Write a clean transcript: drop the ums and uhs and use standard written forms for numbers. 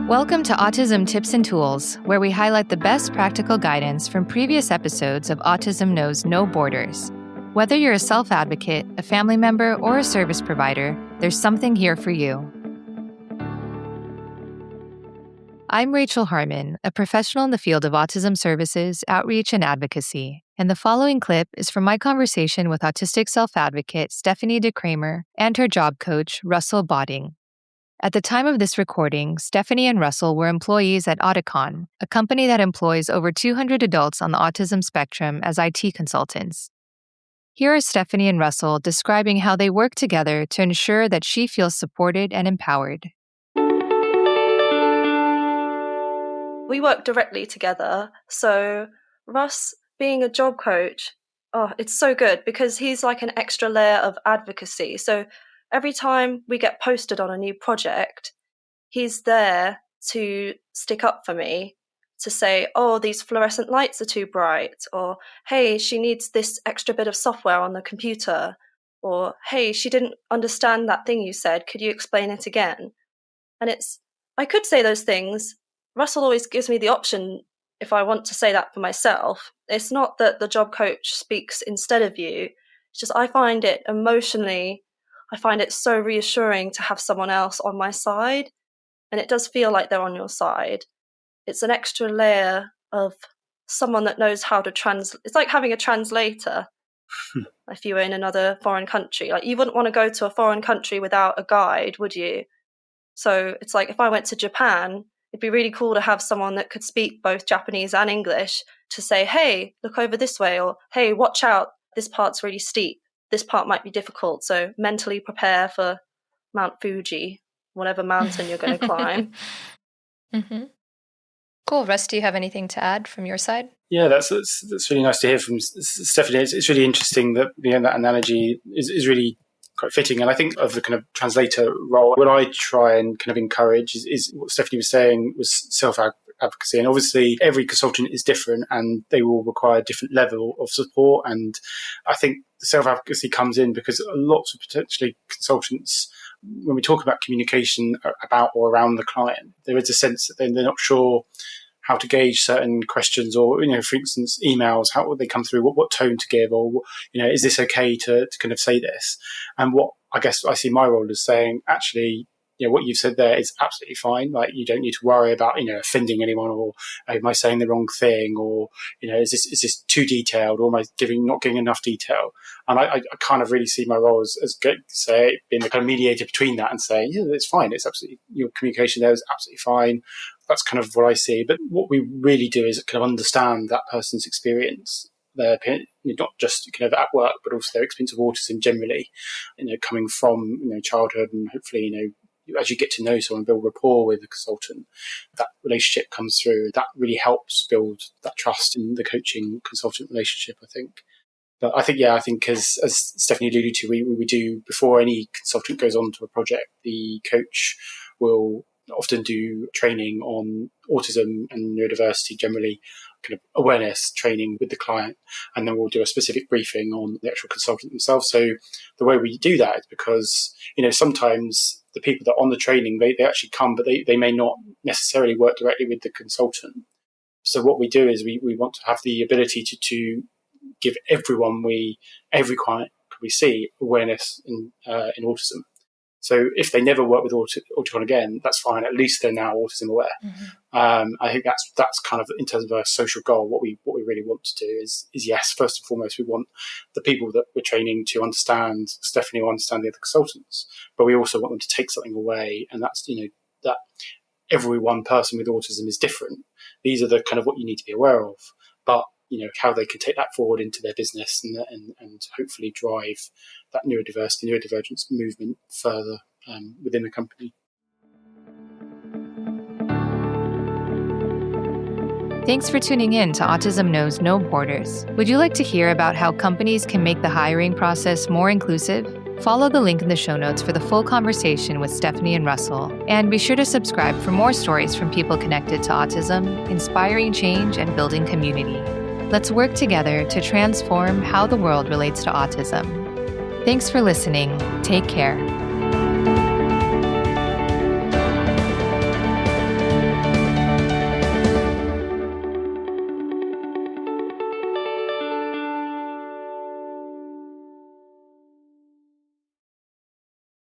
Welcome to Autism Tips and Tools, where we highlight the best practical guidance from previous episodes of Autism Knows No Borders. Whether you're a self-advocate, a family member, or a service provider, there's something here for you. I'm Rachel Harmon, a professional in the field of autism services, outreach, and advocacy, and the following clip is from my conversation with autistic self-advocate Stephanie Kremer and her job coach, Russell Botting. At the time of this recording, Stephanie and Russell were employees at Auticon, a company that employs over 200 adults on the autism spectrum as IT consultants. Here are Stephanie and Russell describing how they work together to ensure that she feels supported and empowered. We work directly together, so Russ being a job coach, it's so good because he's like an extra layer of advocacy. So every time we get posted on a new project, he's there to stick up for me, to say, oh, these fluorescent lights are too bright, or hey, she needs this extra bit of software on the computer, or hey, she didn't understand that thing you said, could you explain it again? And I could say those things. Russell always gives me the option if I want to say that for myself. It's not that the job coach speaks instead of you. It's just I find it so reassuring to have someone else on my side. And it does feel like they're on your side. It's an extra layer of someone that knows how to translate. It's like having a translator if you were in another foreign country. Like you wouldn't want to go to a foreign country without a guide, would you? So it's like if I went to Japan, it'd be really cool to have someone that could speak both Japanese and English to say, hey, look over this way, or hey, watch out, this part's really steep. This part might be difficult, so mentally prepare for Mount Fuji, whatever mountain you're going to climb. Mm-hmm. Cool. Russ, do you have anything to add from your side? Yeah, that's really nice to hear from Stephanie. It's really interesting that that analogy is really quite fitting. And I think of the kind of translator role, what I try and kind of encourage is what Stephanie was saying was self-advocacy. And obviously every consultant is different and they will require a different level of support. And I think the self-advocacy comes in because lots of potentially consultants, when we talk about communication about or around the client, there is a sense that they're not sure how to gauge certain questions, or, for instance, emails, how would they come through, what tone to give, or, is this okay to kind of say this? And what I guess I see my role as saying, actually, what you've said there is absolutely fine. Like, you don't need to worry about, offending anyone, or am I saying the wrong thing, or, is this too detailed, or am I not giving enough detail? And I kind of really see my role as being the kind of mediator between that and saying, yeah, it's fine. It's absolutely, your communication there is absolutely fine. That's kind of what I see. But what we really do is kind of understand that person's experience, their opinion, not just kind of at work, but also their experience of autism generally, coming from, childhood, and hopefully, as you get to know someone, build rapport with the consultant, that relationship comes through. That really helps build that trust in the coaching consultant relationship, I think. But I think as Stephanie alluded to, we do, before any consultant goes on to a project, the coach will often do training on autism and neurodiversity generally, kind of awareness training with the client, and then we'll do a specific briefing on the actual consultant themselves. So the way we do that is because, sometimes the people that are on the training, they actually come, but they may not necessarily work directly with the consultant. So what we do is we want to have the ability to give every client we see awareness in autism. So if they never work with Auticon again, that's fine. At least they're now autism aware. Mm-hmm. I think that's kind of, in terms of our social goal, what we really want to do is yes, first and foremost, we want the people that we're training to understand Stephanie, or understand the other consultants, but we also want them to take something away, and that's that every one person with autism is different. These are the kind of what you need to be aware of, but how they can take that forward into their business and hopefully drive that neurodivergence movement further within the company. Thanks for tuning in to Autism Knows No Borders. Would you like to hear about how companies can make the hiring process more inclusive? Follow the link in the show notes for the full conversation with Stephanie and Russell. And be sure to subscribe for more stories from people connected to autism, inspiring change, and building community. Let's work together to transform how the world relates to autism. Thanks for listening. Take care.